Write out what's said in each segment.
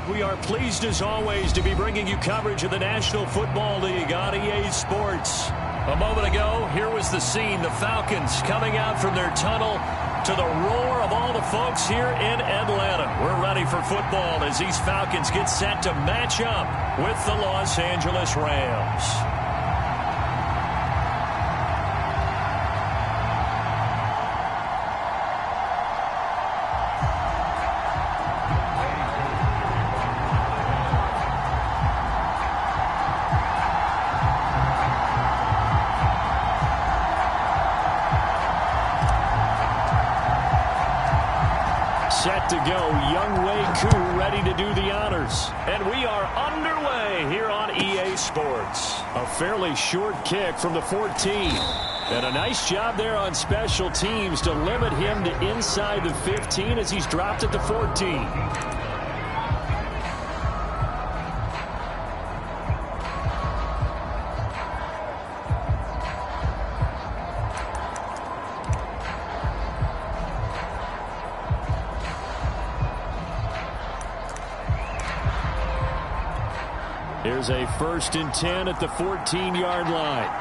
We are pleased as always to be bringing you coverage of the National Football League on EA Sports. A moment ago, here was the scene. The Falcons coming out from their tunnel to the roar of all the folks here in Atlanta. We're ready for football as these Falcons get set to match up with the Los Angeles Rams. Set to go, Young Wei Koo ready to do the honors. And we are underway here on EA Sports. A fairly short kick from the 14. And a nice job there on special teams to limit him to inside the 15 as he's dropped at the 14. Here's a 1st and 10 at the 14-yard line.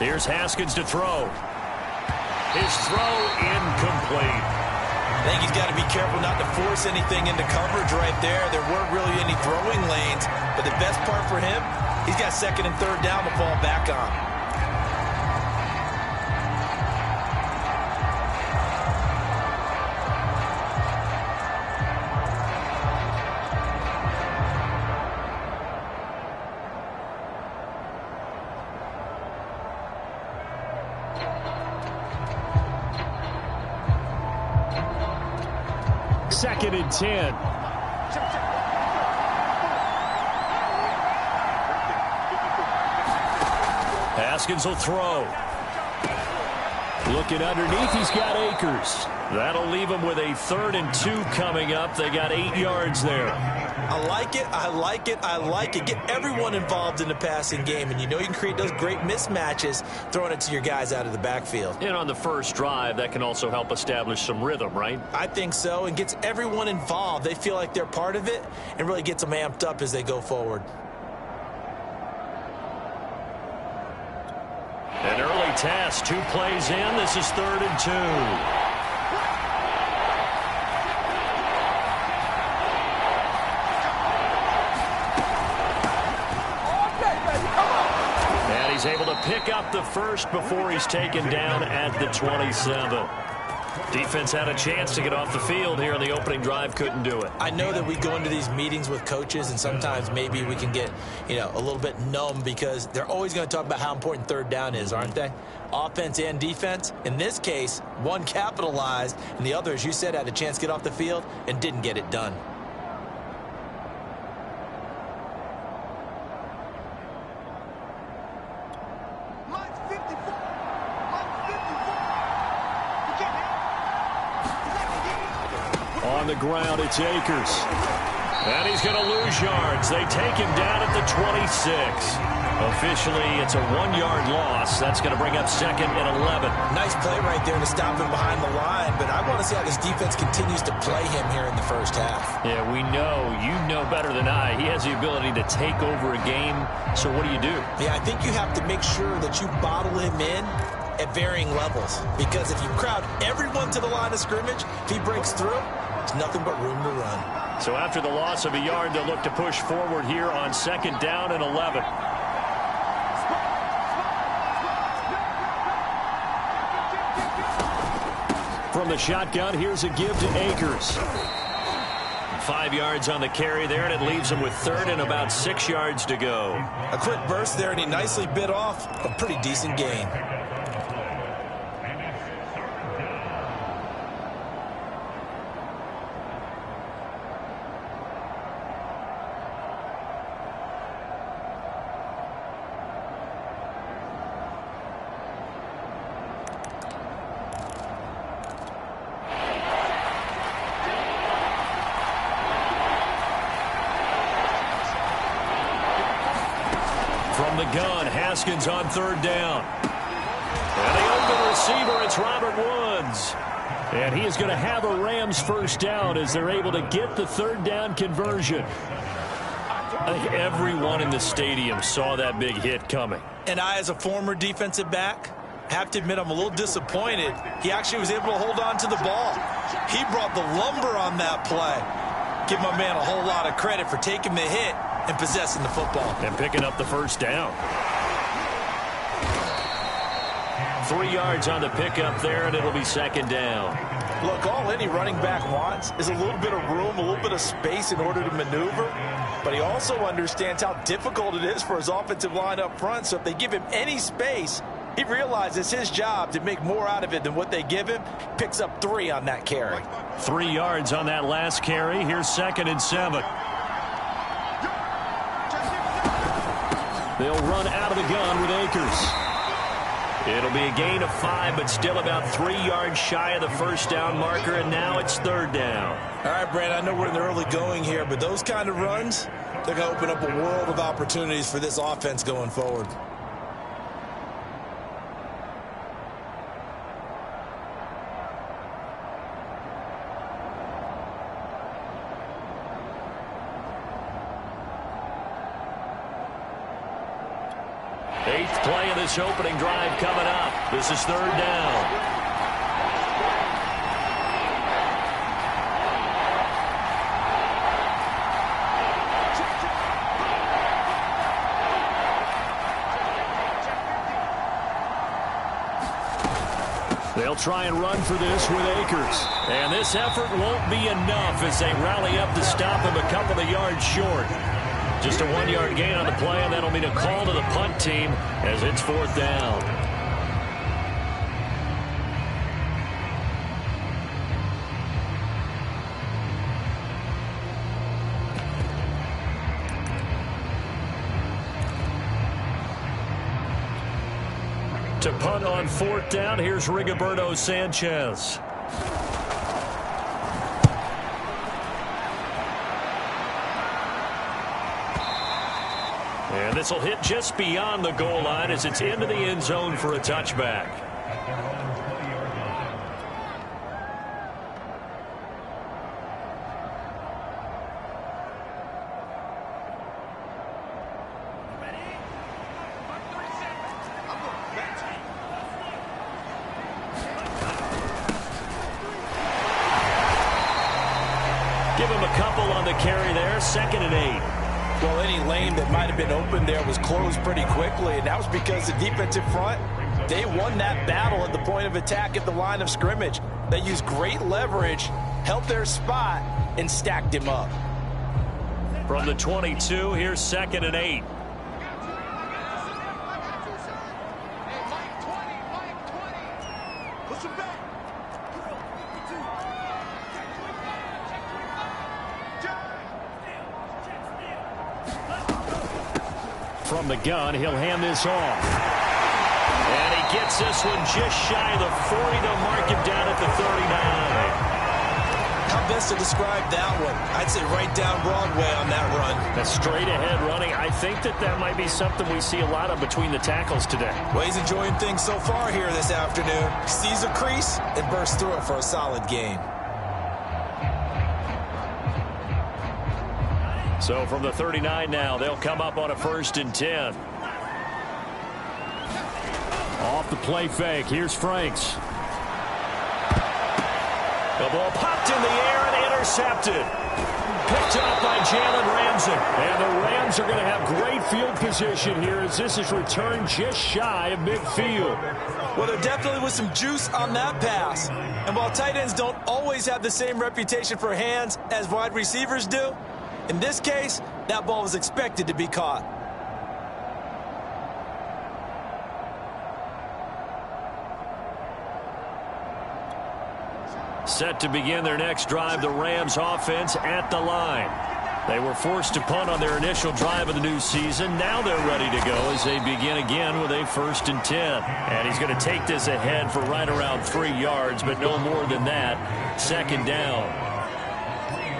Here's Haskins to throw. His throw incomplete. I think he's got to be careful not to force anything into coverage right there. There weren't really any throwing lanes, but the best part for him, he's got 2nd and 3rd down to fall back on. Second and 10. Haskins will throw. Looking underneath, he's got Akers. That'll leave him with a 3rd and 2 coming up. They got 8 yards there. I like it, I like it, I like it. Get everyone involved in the passing game, and you know you can create those great mismatches throwing it to your guys out of the backfield. And on the first drive, that can also help establish some rhythm, right? I think so, and gets everyone involved. They feel like they're part of it and really gets them amped up as they go forward. An early task, 2 plays in. This is 3rd and 2. He's able to pick up the first before he's taken down at the 27. Defense had a chance to get off the field here on the opening drive, couldn't do it. I know that we go into these meetings with coaches, and sometimes maybe we can get, a little bit numb because they're always going to talk about how important 3rd down is, aren't they? Offense and defense. In this case, one capitalized, and the other, as you said, had a chance to get off the field and didn't get it done. On the ground, it's Akers. And he's going to lose yards. They take him down at the 26. Officially, it's a 1-yard loss. That's going to bring up 2nd and 11. Nice play right there to stop him behind the line, but I want to see how this defense continues to play him here in the first half. Yeah, we know. You know better than I. He has the ability to take over a game. So what do? Yeah, I think you have to make sure that you bottle him in at varying levels, because if you crowd everyone to the line of scrimmage, if he breaks through, there's nothing but room to run. So after the loss of a yard, they'll look to push forward here on 2nd down and 11. From the shotgun, here's a give to Akers. 5 yards on the carry there, and it leaves him with 3rd and about 6 yards to go. A quick burst there, and he nicely bit off a pretty decent gain. From From the gun, Haskins on third down. And the open receiver, it's Robert Woods. And he is going to have a Rams first down as they're able to get the third down conversion. I think everyone in the stadium saw that big hit coming. And I, as a former defensive back, have to admit I'm a little disappointed. He actually was able to hold on to the ball. He brought the lumber on that play. Give my man a whole lot of credit for taking the hit and possessing the football. And picking up the first down. 3 yards on the pickup there, and it'll be second down. Look, all any running back wants is a little bit of room, a little bit of space in order to maneuver. But he also understands how difficult it is for his offensive line up front. So if they give him any space, he realizes his job to make more out of it than what they give him. Picks up 3 on that carry. 3 yards on that last carry. Here's 2nd and 7. They'll run out of the gun with Akers. It'll be a gain of 5, but still about 3 yards shy of the first down marker, and now it's third down. All right, Brandon, I know we're in the early going here, but those kind of runs, they're going to open up a world of opportunities for this offense going forward. Eighth play of this opening drive coming up. This is third down. They'll try and run for this with Akers. And this effort won't be enough as they rally up to stop him a couple of yards short. Just a 1-yard gain on the play, and that'll mean a call to the punt team as it's fourth down. To punt on fourth down, here's Rigoberto Sanchez. And this will hit just beyond the goal line as it's into the end zone for a touchback. Give him a couple on the carry there, 2nd and 8. Well, any lane that might have been open there was closed pretty quickly, and that was because the defensive front, they won that battle at the point of attack at the line of scrimmage. They used great leverage, held their spot, and stacked him up. From the 22, here's 2nd and 8. From the gun, he'll hand this off. And he gets this one just shy of the 40. They'll mark him down at the 39. How best to describe that one? I'd say right down Broadway on that run. A straight ahead running. I think that might be something we see a lot of between the tackles today. Well, he's enjoying things so far here this afternoon. Sees a crease and bursts through it for a solid gain. So from the 39 now, they'll come up on a 1st and 10. Off the play fake, here's Franks. The ball popped in the air and intercepted. Picked up by Jalen Ramsey. And the Rams are going to have great field position here as this is returned just shy of midfield. Well, there definitely was some juice on that pass. And while tight ends don't always have the same reputation for hands as wide receivers do, in this case, that ball was expected to be caught. Set to begin their next drive, the Rams offense at the line. They were forced to punt on their initial drive of the new season. Now they're ready to go as they begin again with a 1st and 10. And he's going to take this ahead for right around 3 yards, but no more than that. 2nd down.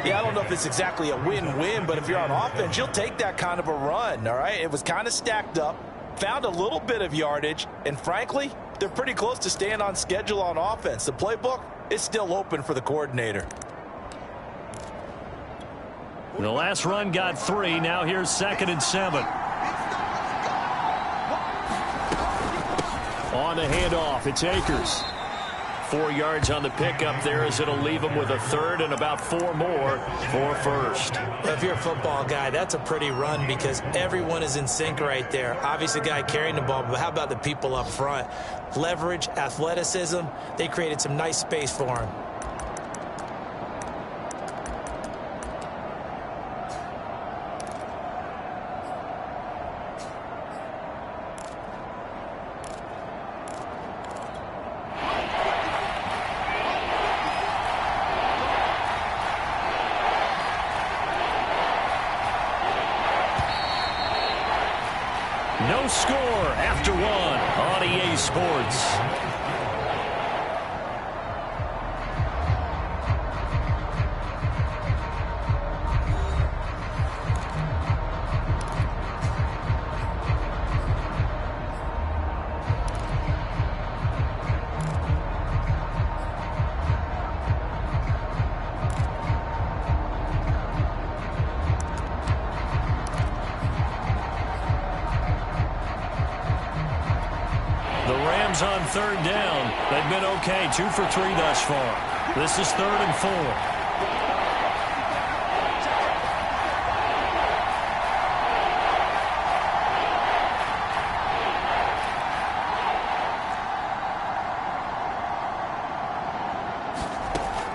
Yeah, I don't know if it's exactly a win-win, but if you're on offense, you'll take that kind of a run, all right? It was kind of stacked up, found a little bit of yardage, and frankly, they're pretty close to staying on schedule on offense. The playbook is still open for the coordinator. The last run got 3. Now here's 2nd and 7. On the handoff, it's Akers. 4 yards on the pickup there as it'll leave him with a 3rd and about 4 more for 1st. Well, if you're a football guy, that's a pretty run because everyone is in sync right there. Obviously, the guy carrying the ball, but how about the people up front? Leverage, athleticism, they created some nice space for him. No score after 1 on EA Sports. On 3rd down. They've been okay. 2 for 3 thus far. This is 3rd and 4.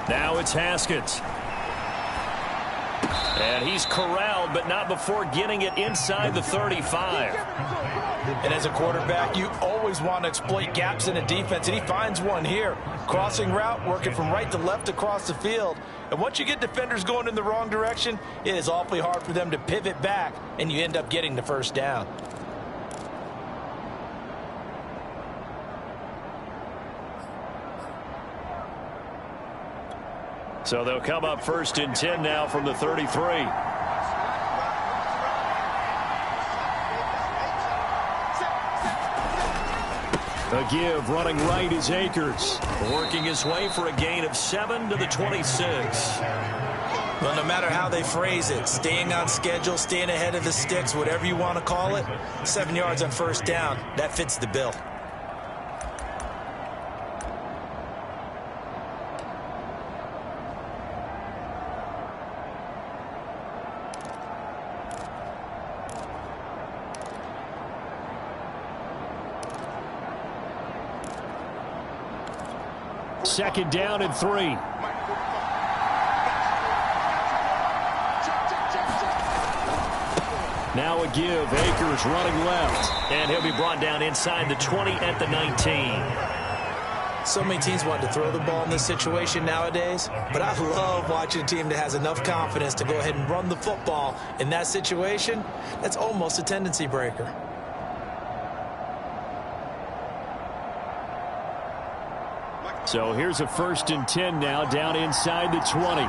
Now it's Haskins. And he's corralled, but not before getting it inside the 35. And as a quarterback, you always want to exploit gaps in a defense, and he finds one here. Crossing route, working from right to left across the field. And once you get defenders going in the wrong direction, it is awfully hard for them to pivot back, and you end up getting the 1st down. So they'll come up 1st and 10 now from the 33. A give running right is Akers. Working his way for a gain of 7 to the 26. Well, no matter how they phrase it, staying on schedule, staying ahead of the sticks, whatever you want to call it, 7 yards on 1st down, that fits the bill. Second down and 3. Now a give. Akers running left. And he'll be brought down inside the 20 at the 19. So many teams want to throw the ball in this situation nowadays, but I love watching a team that has enough confidence to go ahead and run the football in that situation. That's almost a tendency breaker. So here's a 1st and 10 now down inside the 20.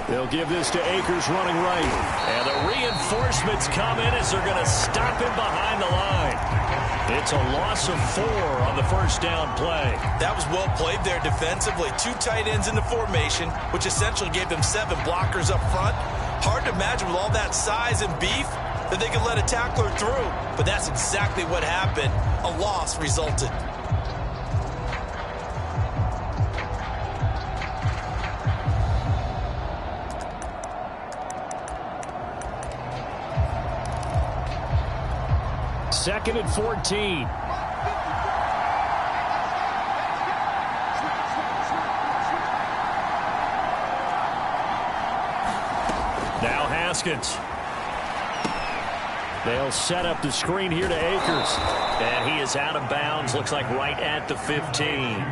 They'll give this to Akers running right. And the reinforcements come in as they're going to stop him behind the line. It's a loss of 4 on the 1st down play. That was well played there defensively. 2 tight ends in the formation, which essentially gave them 7 blockers up front. Hard to imagine with all that size and beef that they could let a tackler through. But that's exactly what happened. A loss resulted. Second and 14. Now Haskins. They'll set up the screen here to Akers. And he is out of bounds. Looks like right at the 15.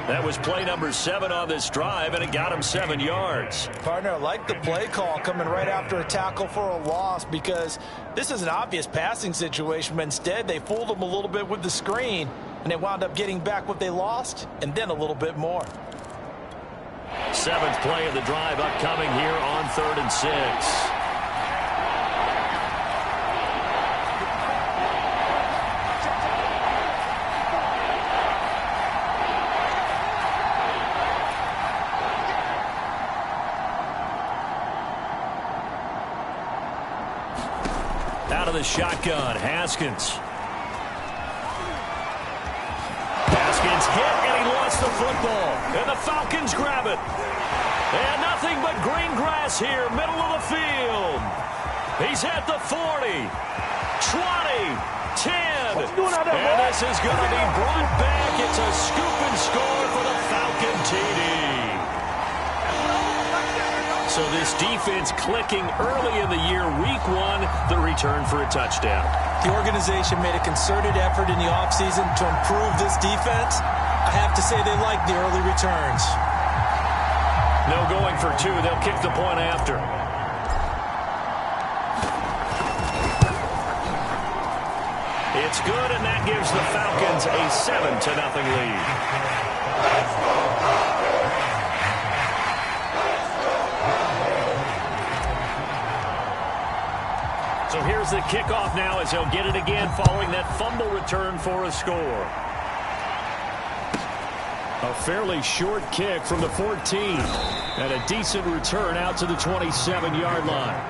That was play number 7 on this drive, and it got him 7 yards. Partner, I like the play call coming right after a tackle for a loss, because this is an obvious passing situation, but instead they fooled him a little bit with the screen, and they wound up getting back what they lost and then a little bit more. 7th play of the drive upcoming here on 3rd and 6. Out of the shotgun, Haskins. Haskins hit, and he lost the football. And the Falcons grab it. And nothing but green grass here, middle of the field. He's at the 40, 20, 10. And this is going to be brought back. It's a scoop and score for the Falcon TD. So this defense clicking early in the year, week 1, the return for a touchdown. The organization made a concerted effort in the offseason to improve this defense. I have to say they like the early returns. No going for 2. They'll kick the point after. It's good, and that gives the Falcons a 7-0 lead. So here's the kickoff now as he'll get it again following that fumble return for a score. A fairly short kick from the 14 and a decent return out to the 27-yard line.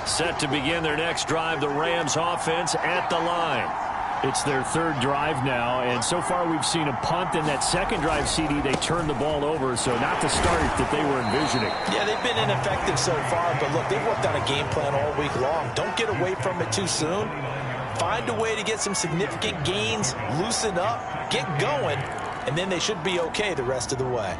Set to begin their next drive, the Rams offense at the line. It's their 3rd drive now, and so far we've seen a punt. In that 2nd drive, CD, they turned the ball over, so not the start that they were envisioning. Yeah, they've been ineffective so far, but look, they've worked on a game plan all week long. Don't get away from it too soon. Find a way to get some significant gains, loosen up, get going, and then they should be okay the rest of the way.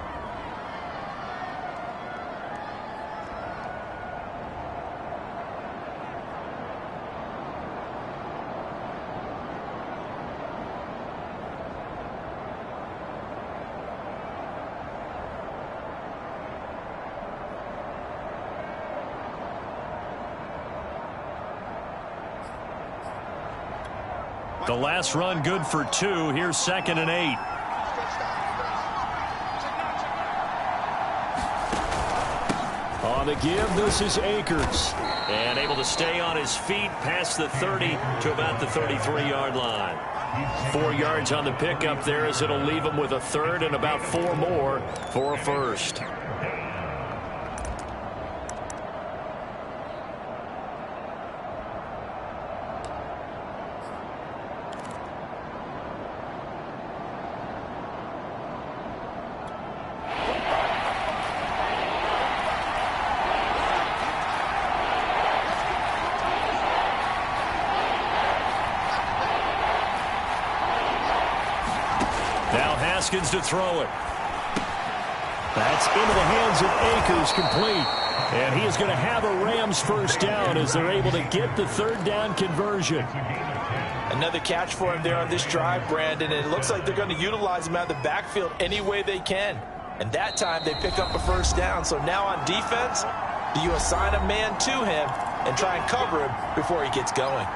The last run good for 2. Here's 2nd and 8. On the give, this is Akers. And able to stay on his feet past the 30 to about the 33-yard line. 4 yards on the pickup there, as it'll leave him with a 3rd and about 4 more for a 1st. Now Haskins to throw it. That's into the hands of Akers, complete. And he is going to have a Rams 1st down as they're able to get the 3rd down conversion. Another catch for him there on this drive, Brandon. And it looks like they're going to utilize him out of the backfield any way they can. And that time they pick up a 1st down. So now on defense, do you assign a man to him and try and cover him before he gets going?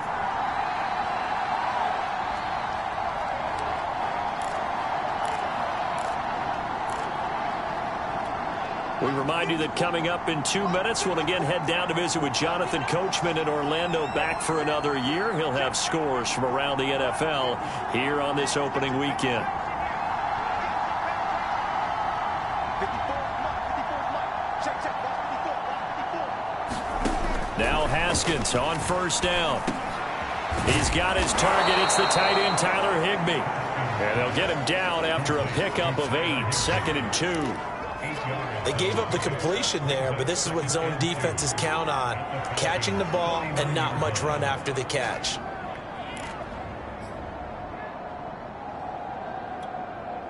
We remind you that coming up in 2 minutes, we'll again head down to visit with Jonathan Coachman in Orlando, back for another year. He'll have scores from around the NFL here on this opening weekend. Now Haskins on 1st down. He's got his target. It's the tight end, Tyler Higbee. And they'll get him down after a pickup of 8, 2nd and 2. They gave up the completion there, but this is what zone defenses count on. Catching the ball and not much run after the catch.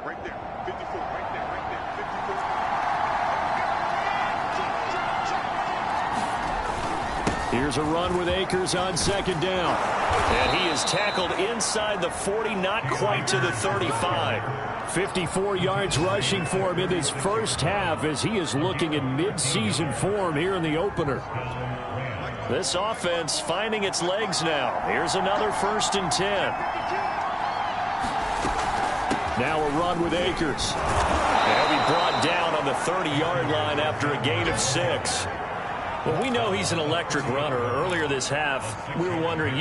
Right there, 54, right there, 54. Here's a run with Akers on 2nd down. And he is tackled inside the 40, not quite to the 35. 54 yards rushing for him in this first half as he is looking in mid-season form here in the opener. This offense finding its legs now. Here's another 1st and 10. Now a run with Akers. And he'll be brought down on the 30-yard line after a gain of 6. Well, we know he's an electric runner. Earlier this half, you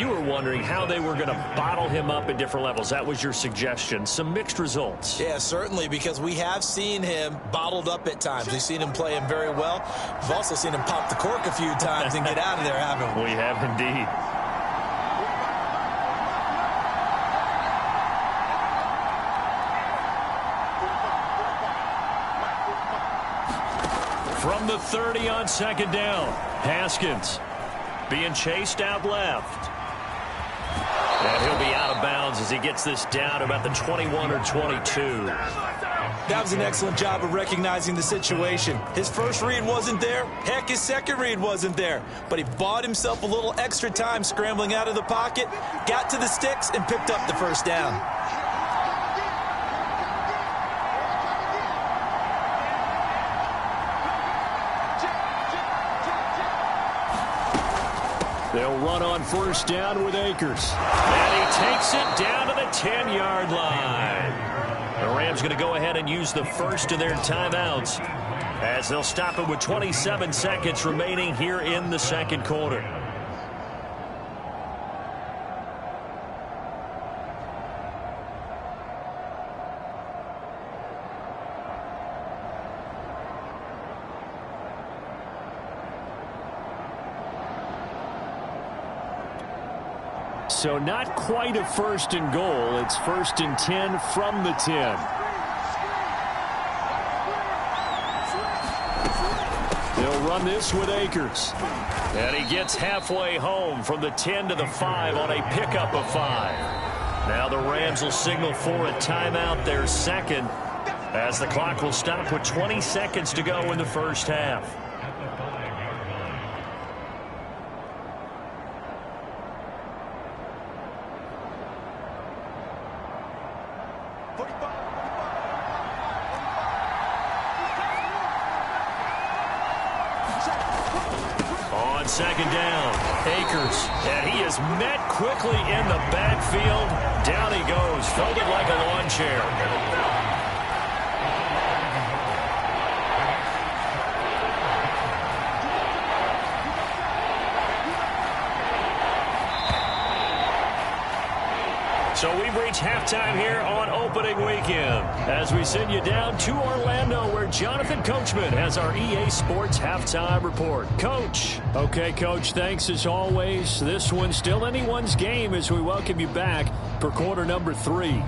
were wondering how they were going to bottle him up at different levels. That was your suggestion. Some mixed results. Yeah, certainly, because we have seen him bottled up at times. We've seen him play him very well. We've also seen him pop the cork a few times and get out of there, haven't we? We have indeed. From the 30 on 2nd down, Haskins being chased out left. And he'll be out of bounds as he gets this down about the 21 or 22. That was an excellent job of recognizing the situation. His first read wasn't there. Heck, his second read wasn't there. But he bought himself a little extra time scrambling out of the pocket, got to the sticks, and picked up the first down. They'll run on 1st down with Akers. And he takes it down to the 10-yard line. The Rams going to go ahead and use the first of their timeouts as they'll stop it with 27 seconds remaining here in the 2nd quarter. So not quite a 1st and goal. It's 1st and 10 from the 10. They'll run this with Akers. And he gets halfway home from the 10 to the 5 on a pickup of 5. Now the Rams will signal for a timeout, their 2nd, as the clock will stop with 20 seconds to go in the first half. On 2nd down, Akers, and he is met quickly in the backfield. Down he goes, folded like a lawn chair. So we've reached halftime here on opening weekend as we send you down to Orlando where Jonathan Coachman has our EA Sports halftime report. Coach. Okay, Coach, thanks as always. This one's still anyone's game as we welcome you back for quarter number 3.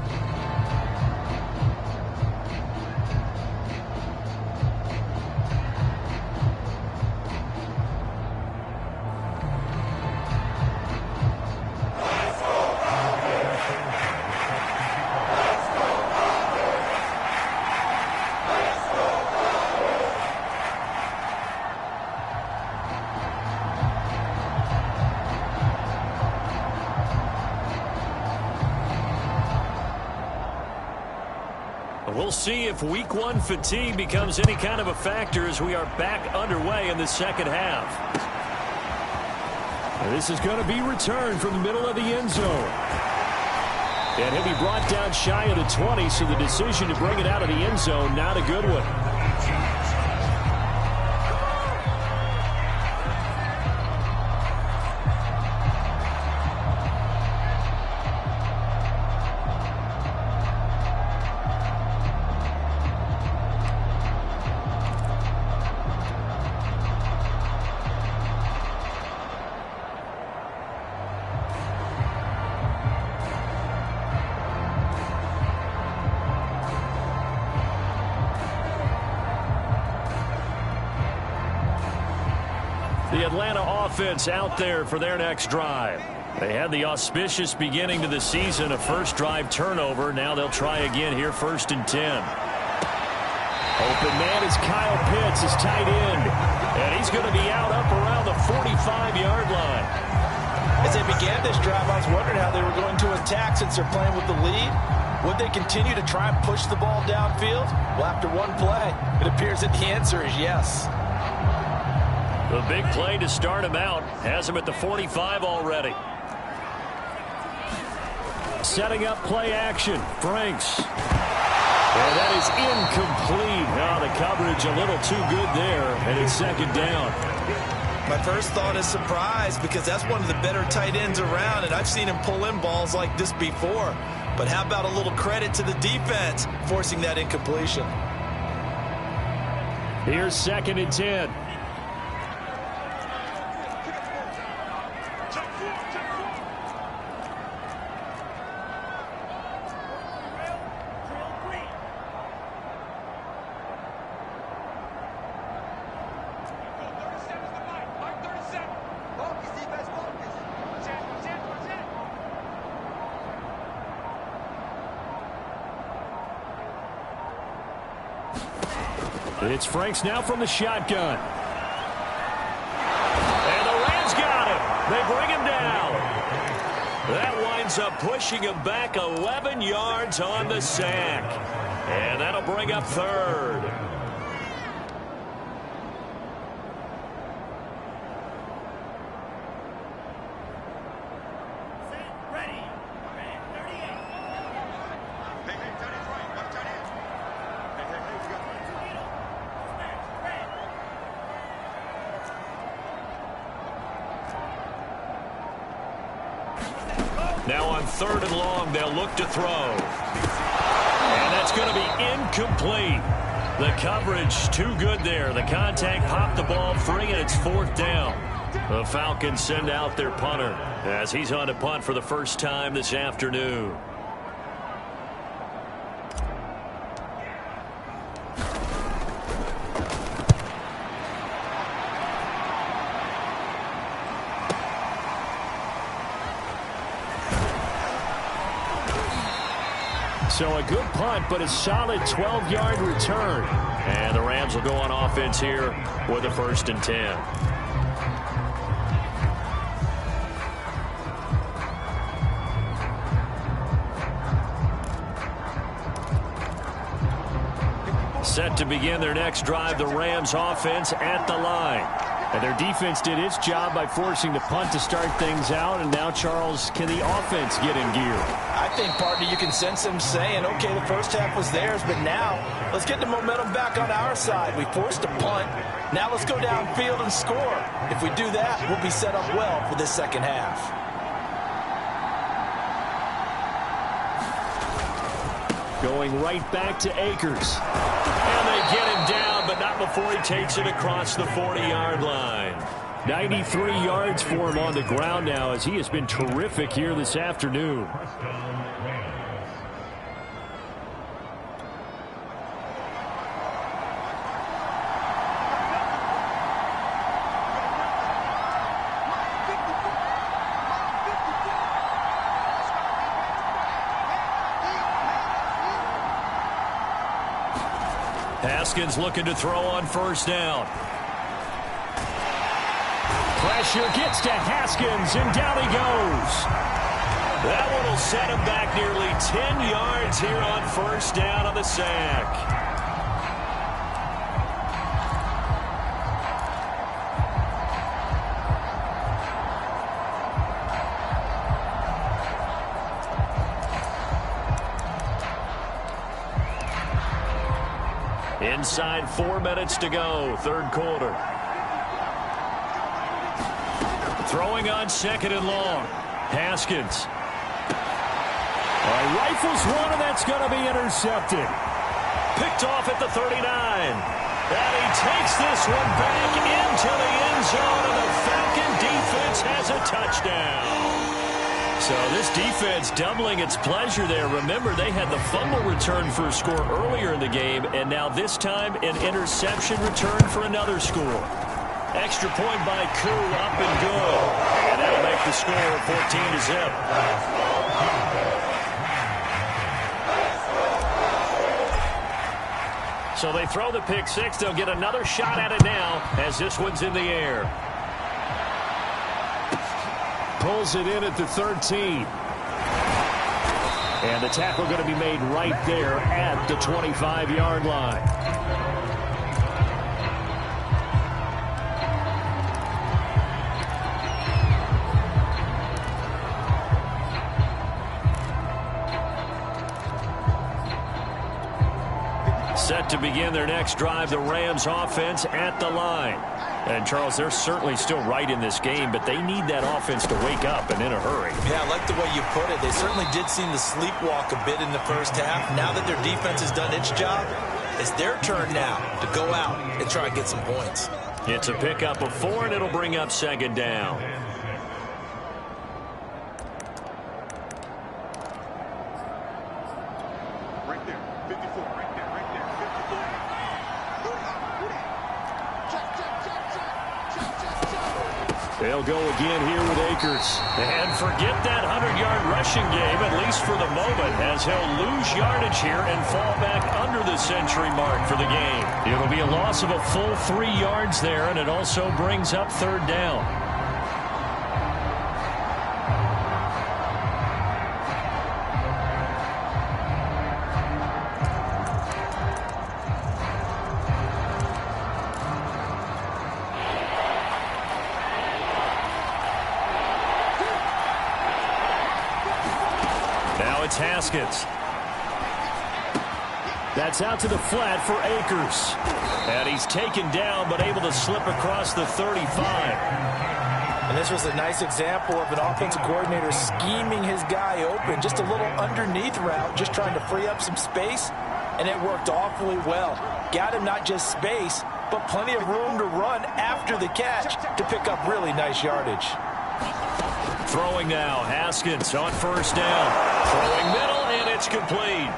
We'll see if week 1 fatigue becomes any kind of a factor as we are back underway in the second half. And this is going to be returned from the middle of the end zone. And he'll be brought down shy of the 20, so the decision to bring it out of the end zone, not a good one. The Atlanta offense out there for their next drive. They had the auspicious beginning to the season, a first drive turnover. Now they'll try again here, 1st and 10. Open man is Kyle Pitts, his tight end. And he's going to be out up around the 45-yard line. As they began this drive, I was wondering how they were going to attack since they're playing with the lead. Would they continue to try and push the ball downfield? Well, after one play, it appears that the answer is yes. The big play to start him out has him at the 45 already. Setting up play action. Franks. And that is incomplete. Now the coverage a little too good there, and it's 2nd down. My first thought is surprise, because that's one of the better tight ends around, and I've seen him pull in balls like this before. But how about a little credit to the defense forcing that incompletion? Here's 2nd and 10. It's Franks now from the shotgun. And the Rams got him. They bring him down. That winds up pushing him back 11 yards on the sack. And that'll bring up 3rd. Now on 3rd and long, they'll look to throw. And that's going to be incomplete. The coverage too good there. The contact popped the ball free, and it's 4th down. The Falcons send out their punter as he's on to punt for the first time this afternoon. So a good punt, but a solid 12-yard return. And the Rams will go on offense here with a 1st and 10. Set to begin their next drive, the Rams offense at the line. And their defense did its job by forcing the punt to start things out. And now, Charles, can the offense get in gear? I think, partner, you can sense them saying, okay, the first half was theirs, but now let's get the momentum back on our side. We forced a punt. Now let's go downfield and score. If we do that, we'll be set up well for this second half. Going right back to Akers. And they get him down, but not before he takes it across the 40-yard line. 93 yards for him on the ground now, as he has been terrific here this afternoon. Haskins looking to throw on 1st down. Pressure gets to Haskins, and down he goes. That one will set him back nearly 10 yards here on 1st down on the sack. Inside 4 minutes to go, 3rd quarter. Throwing on 2nd and long. Haskins. Rifles one, and that's going to be intercepted. Picked off at the 39. And he takes this one back into the end zone, and the Falcon defense has a touchdown. So this defense doubling its pleasure there. Remember, they had the fumble return for a score earlier in the game, and now this time an interception return for another score. Extra point by Koo, up and good. And that'll make the score 14-0. So they throw the pick six. They'll get another shot at it now as this one's in the air. Pulls it in at the 13. And the tackle going to be made right there at the 25-yard line. Set to begin their next drive, the Rams offense at the line. And, Charles, they're certainly still right in this game, but they need that offense to wake up and in a hurry. Yeah, I like the way you put it. They certainly did seem to sleepwalk a bit in the first half. Now that their defense has done its job, it's their turn now to go out and try and get some points. It's a pickup of 4, and it'll bring up second down. Right there. 54. Right there. Right there. 54. They'll go again here with Akers. And forget that 100-yard rushing game, at least for the moment, as he'll lose yardage here and fall back under the century mark for the game. It'll be a loss of a full 3 yards there, and it also brings up third down. Haskins. That's out to the flat for Akers. And he's taken down, but able to slip across the 35. And this was a nice example of an offensive coordinator scheming his guy open. Just a little underneath route, just trying to free up some space. And it worked awfully well. Got him not just space, but plenty of room to run after the catch to pick up really nice yardage. Throwing now, Haskins on first down. Throwing middle, and it's complete.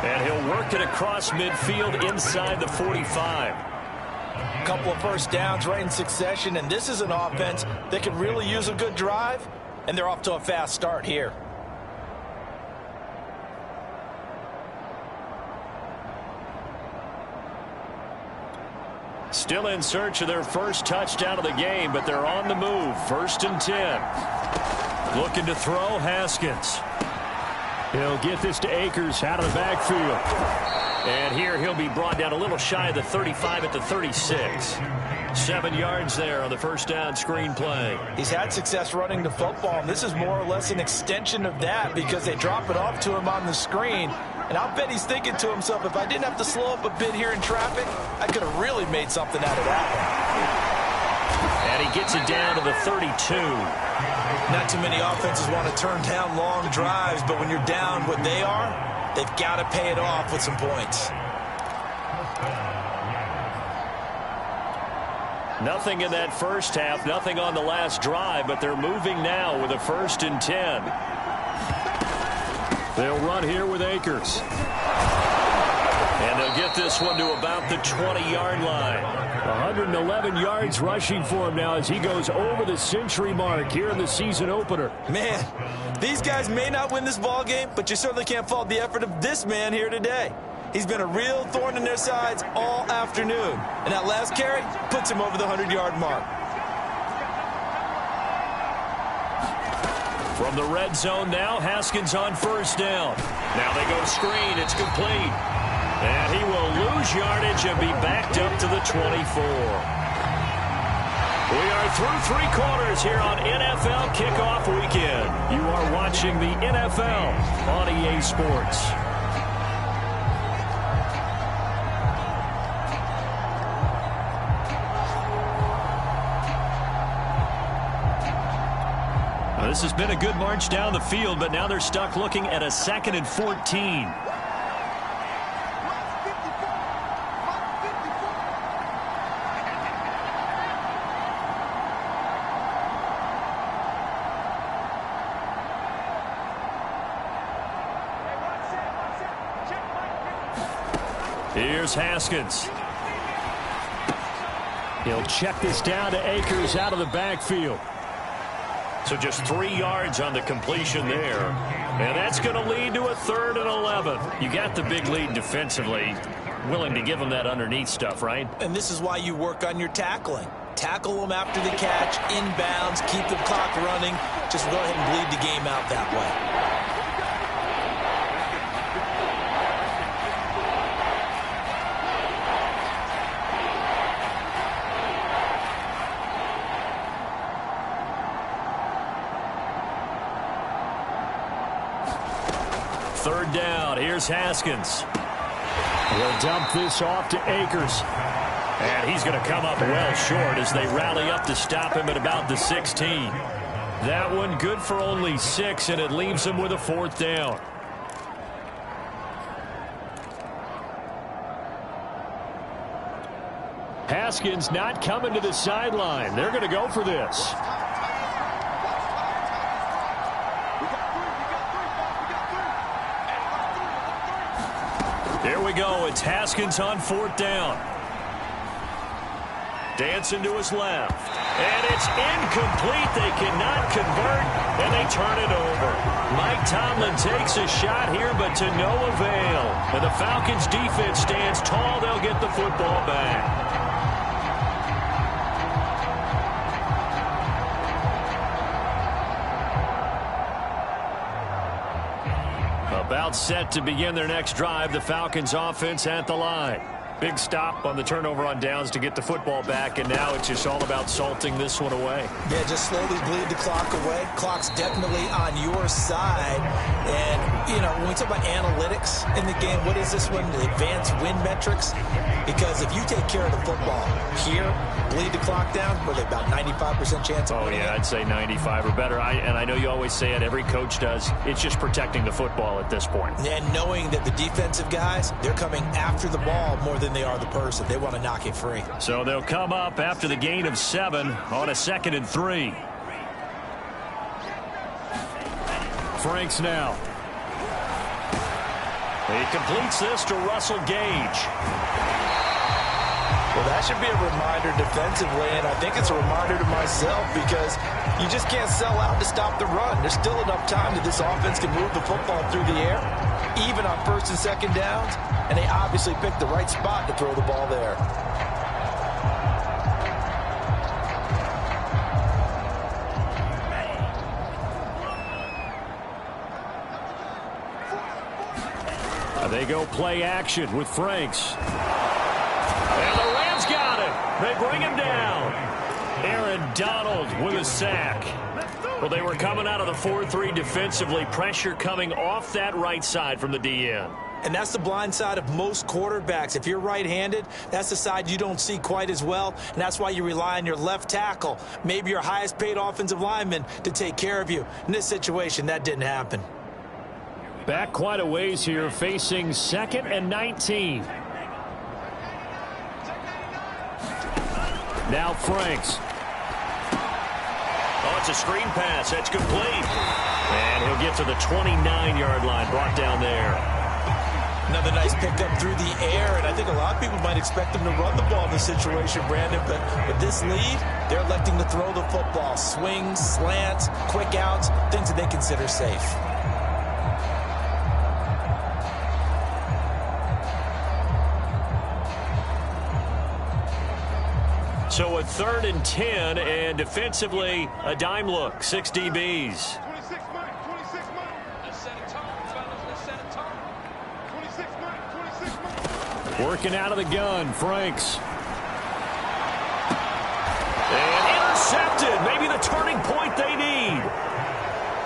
And he'll work it across midfield inside the 45. A couple of first downs right in succession, and this is an offense that could really use a good drive, and they're off to a fast start here. Still in search of their first touchdown of the game, but they're on the move. 1st and 10. Looking to throw, Haskins. He'll get this to Akers out of the backfield. And here he'll be brought down a little shy of the 35 at the 36. 7 yards there on the first down screen play. He's had success running the football, and this is more or less an extension of that because they drop it off to him on the screen. And I'll bet he's thinking to himself, if I didn't have to slow up a bit here in traffic, I could have really made something out of that one. And he gets it down to the 32. Not too many offenses want to turn down long drives, but when you're down what they are, they've got to pay it off with some points. Nothing in that first half, nothing on the last drive, but they're moving now with a 1st and 10. They'll run here with Akers. And they'll get this one to about the 20-yard line. 111 yards rushing for him now as he goes over the century mark here in the season opener. Man, these guys may not win this ball game, but you certainly can't fault the effort of this man here today. He's been a real thorn in their sides all afternoon. And that last carry puts him over the 100-yard mark. From the red zone now, Haskins on first down. Now they go screen. It's complete. And he will lose yardage and be backed up to the 24. We are through 3 quarters here on NFL Kickoff Weekend. You are watching the NFL on EA Sports. This has been a good march down the field, but now they're stuck looking at a 2nd and 14. Here's Haskins. He'll check this down to Akers out of the backfield. So just 3 yards on the completion there. And that's going to lead to a 3rd and 11. You got the big lead defensively. Willing to give them that underneath stuff, right? And this is why you work on your tackling. Tackle them after the catch, inbounds, keep the clock running. Just go ahead and bleed the game out that way. Third down. Here's Haskins. We'll dump this off to Akers. And he's going to come up well short as they rally up to stop him at about the 16. That one good for only 6, and it leaves him with a 4th down. Haskins not coming to the sideline. They're going to go for this. Here we go. It's Haskins on 4th down. Dancing to his left. And it's incomplete. They cannot convert, and they turn it over. Mike Tomlin takes a shot here, but to no avail. And the Falcons defense stands tall. They'll get the football back. About set to begin their next drive. The Falcons offense at the line. Big stop on the turnover on downs to get the football back, and now it's just all about salting this one away. Yeah, just slowly bleed the clock away. Clock's definitely on your side. And, you know, when we talk about analytics in the game, what is this one? The advanced win metrics? Because if you take care of the football here, bleed the clock down, were they about 95% chance of winning? Oh, yeah, I'd say 95 or better. And I know you always say it, every coach does. It's just protecting the football at this point. And knowing that the defensive guys, they're coming after the ball more than they are the person. They want to knock it free. So they'll come up after the gain of 7 on a 2nd and 3. Franks now. He completes this to Russell Gage. Well, that should be a reminder defensively, and I think it's a reminder to myself because you just can't sell out to stop the run. There's still enough time that this offense can move the football through the air, even on 1st and 2nd downs, and they obviously picked the right spot to throw the ball there. They go play action with Franks. And the Rams got him. They bring him down. Aaron Donald with a sack. Well, they were coming out of the 4-3 defensively. Pressure coming off that right side from the DN. And that's the blind side of most quarterbacks. If you're right-handed, that's the side you don't see quite as well, and that's why you rely on your left tackle, maybe your highest-paid offensive lineman, to take care of you. In this situation, that didn't happen. Back quite a ways here, facing 2nd and 19. Now Franks. Oh, it's a screen pass. That's complete. And he'll get to the 29-yard line, brought down there. Another nice pickup through the air, and I think a lot of people might expect them to run the ball in this situation, Brandon, but with this lead, they're electing to throw the football. Swings, slants, quick outs, things that they consider safe. So a 3rd and 10, and defensively, a dime look. 6 DBs. 26 Mike, 26 Mike. Let's set a tone, fellas. Let's set a tone. 26 Mike, 26 Mike. Working out of the gun, Franks. And intercepted. Maybe the turning point they need.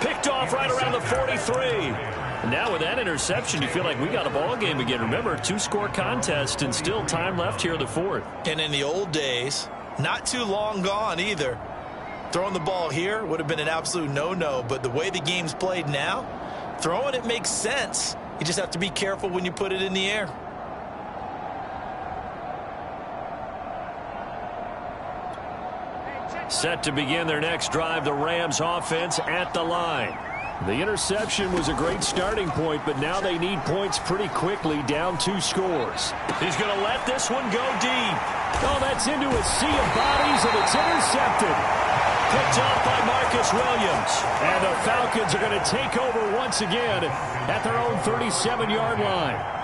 Picked off right around the 43. And now with that interception, you feel like we got a ball game again. Remember, 2-score contest and still time left here in the 4th. And in the old days, not too long gone either, throwing the ball here would have been an absolute no-no. But the way the game's played now, throwing it makes sense. You just have to be careful when you put it in the air. Set to begin their next drive, the Rams offense at the line. The interception was a great starting point, but now they need points pretty quickly, down 2 scores. He's going to let this one go deep. Oh, that's into a sea of bodies, and it's intercepted. Picked off by Marcus Williams. And the Falcons are going to take over once again at their own 37-yard line.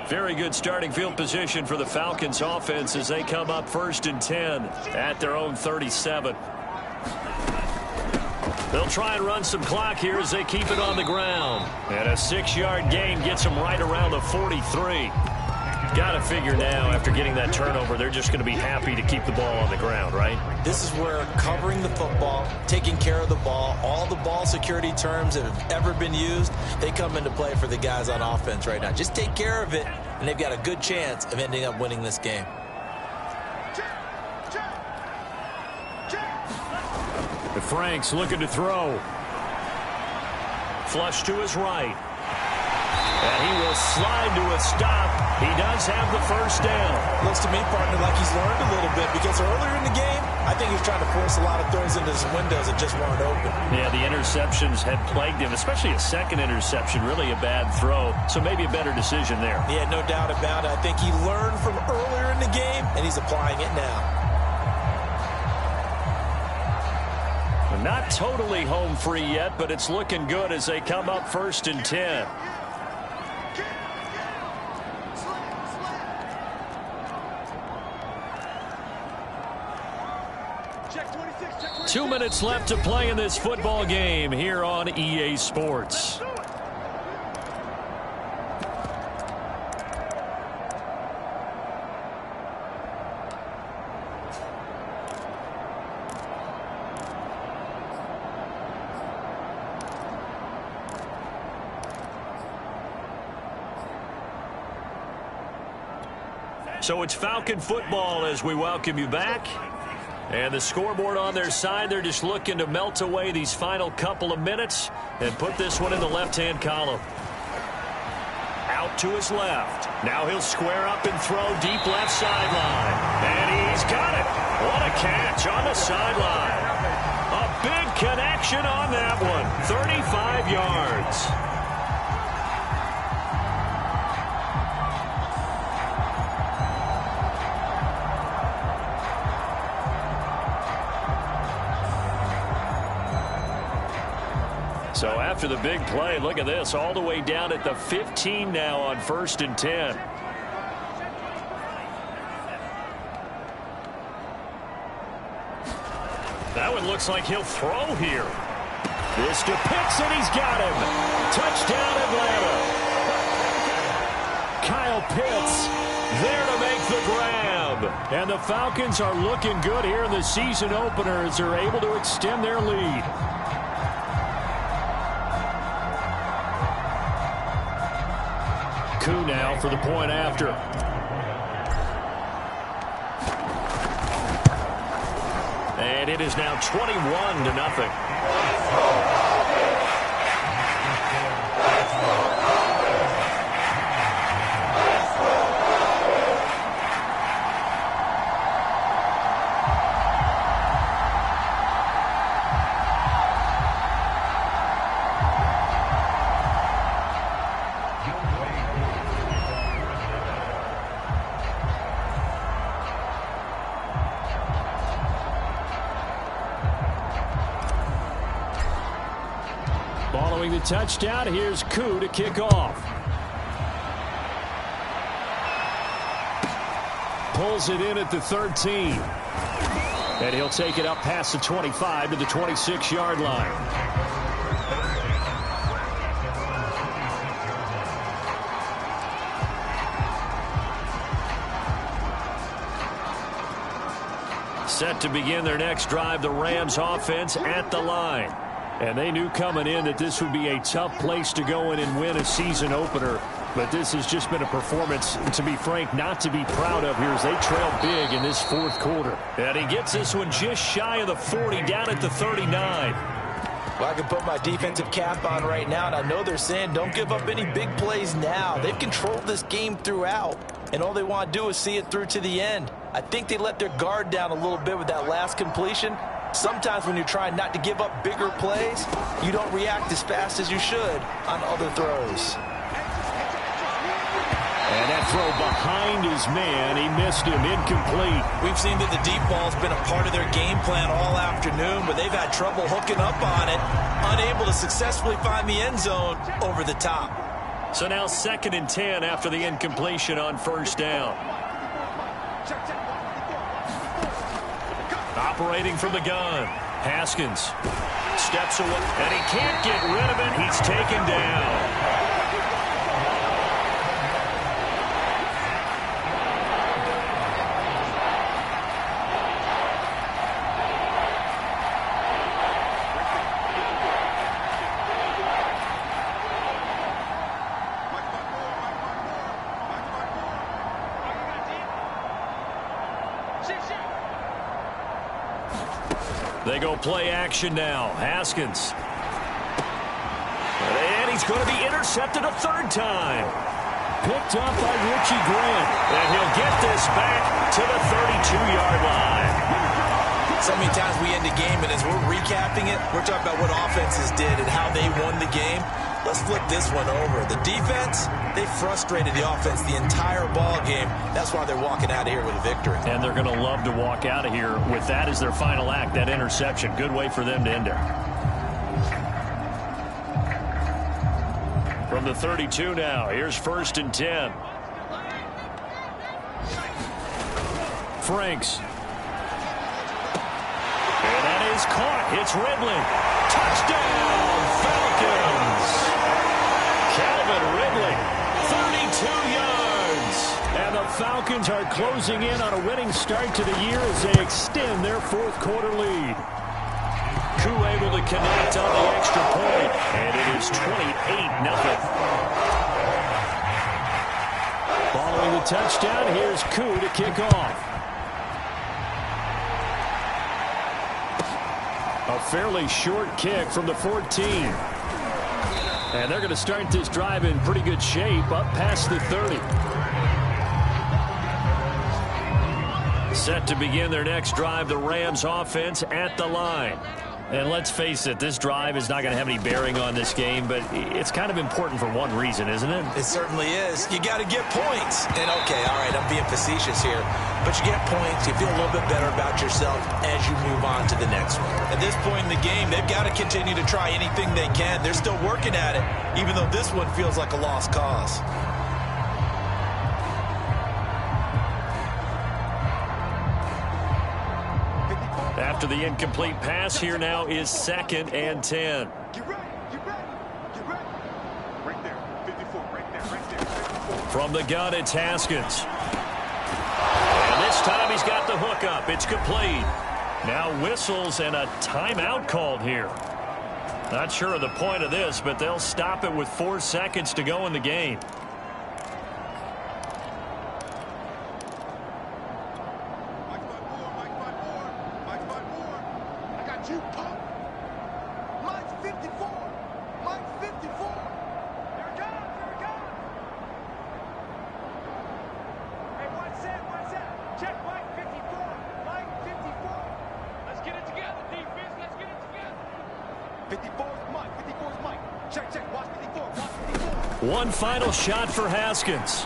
Very good starting field position for the Falcons offense as they come up 1st and 10 at their own 37. They'll try and run some clock here as they keep it on the ground. And a 6-yard gain gets them right around the 43. Got to figure now, after getting that turnover, they're just going to be happy to keep the ball on the ground, right? This is where covering the football, taking care of the ball, all the ball security terms that have ever been used, they come into play for the guys on offense right now. Just take care of it, and they've got a good chance of ending up winning this game. The Franks looking to throw. Flush to his right. And he will slide to a stop. He does have the first down. Looks to me, partner, like he's learned a little bit because earlier in the game, I think he was trying to force a lot of throws into some windows that just weren't open. Yeah, the interceptions had plagued him, especially a second interception, really a bad throw. So maybe a better decision there. Yeah, no doubt about it. I think he learned from earlier in the game, and he's applying it now. Not totally home free yet, but it's looking good as they come up 1st and 10. Check 26, check 26. 2 minutes left to play in this football game here on EA Sports. So it's Falcon football as we welcome you back. And the scoreboard on their side, they're just looking to melt away these final couple of minutes and put this one in the left-hand column. Out to his left. Now he'll square up and throw deep left sideline. And he's got it. What a catch on the sideline. A big connection on that one. 35 yards. So after the big play, look at this, all the way down at the 15 now on 1st and 10. That one looks like he'll throw here. This to Pitts, and he's got him. Touchdown, Atlanta. Kyle Pitts there to make the grab. And the Falcons are looking good here in the season opener as they're able to extend their lead. Now for the point after. And it is now 21-0. Following the touchdown, here's Koo to kick off. Pulls it in at the 13. And he'll take it up past the 25 to the 26-yard line. Set to begin their next drive, the Rams offense at the line. And they knew coming in that this would be a tough place to go in and win a season opener. But this has just been a performance, to be frank, not to be proud of here as they trail big in this fourth quarter. And he gets this one just shy of the 40, down at the 39. Well, I can put my defensive cap on right now, and I know they're saying don't give up any big plays now. They've controlled this game throughout, and all they want to do is see it through to the end. I think they let their guard down a little bit with that last completion, Sometimes when you're trying not to give up bigger plays, you don't react as fast as you should on other throws. And that throw behind his man, he missed him, incomplete. We've seen that the deep ball's been a part of their game plan all afternoon, but they've had trouble hooking up on it, unable to successfully find the end zone over the top. So now 2nd and 10 after the incompletion on 1st down. Operating from the gun, Haskins steps away, and he can't get rid of it. He's taken down. They go play action now. Haskins. And he's going to be intercepted a 3rd time. Picked up by Richie Grant. And he'll get this back to the 32-yard line. So many times we end a game, and as we're recapping it, we're talking about what offenses did and how they won the game. Let's flip this one over. The defense, they frustrated the offense the entire ball game. That's why they're walking out of here with a victory. And they're going to love to walk out of here with that as their final act, that interception. Good way for them to end it. From the 32 now, here's 1st and 10. Franks. And that is caught. It's Ridley. Touchdown, Falcons. Calvin Ridley, 32 yards. And the Falcons are closing in on a winning start to the year as they extend their 4th quarter lead. Koo able to connect on the extra point, and it is 28-0. Following the touchdown, here's Koo to kick off. A fairly short kick from the 14. And they're going to start this drive in pretty good shape, up past the 30. Set to begin their next drive, the Rams offense at the line. And let's face it, this drive is not going to have any bearing on this game, but it's kind of important for one reason, isn't it? It certainly is. You got to get points. And, okay, all right, I'm being facetious here. But you get points, you feel a little bit better about yourself as you move on to the next one. At this point in the game, they've got to continue to try anything they can. They're still working at it, even though this one feels like a lost cause. After the incomplete pass, here now is 2nd and 10. Get ready, get ready, get ready. Right there, 54, right there, 54. From the gun, it's Haskins. And this time he's got the hook up. It's complete. Now whistles and a timeout called here. Not sure of the point of this, but they'll stop it with 4 seconds to go in the game. One final shot for Haskins.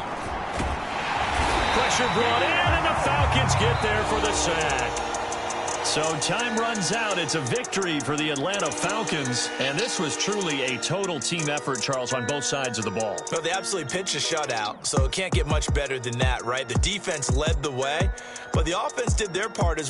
Pressure brought in, and the Falcons get there for the sack. So time runs out. It's a victory for the Atlanta Falcons, and this was truly a total team effort, Charles, on both sides of the ball. Well, they absolutely pitched a shutout, so it can't get much better than that, right? The defense led the way, but the offense did their part as well.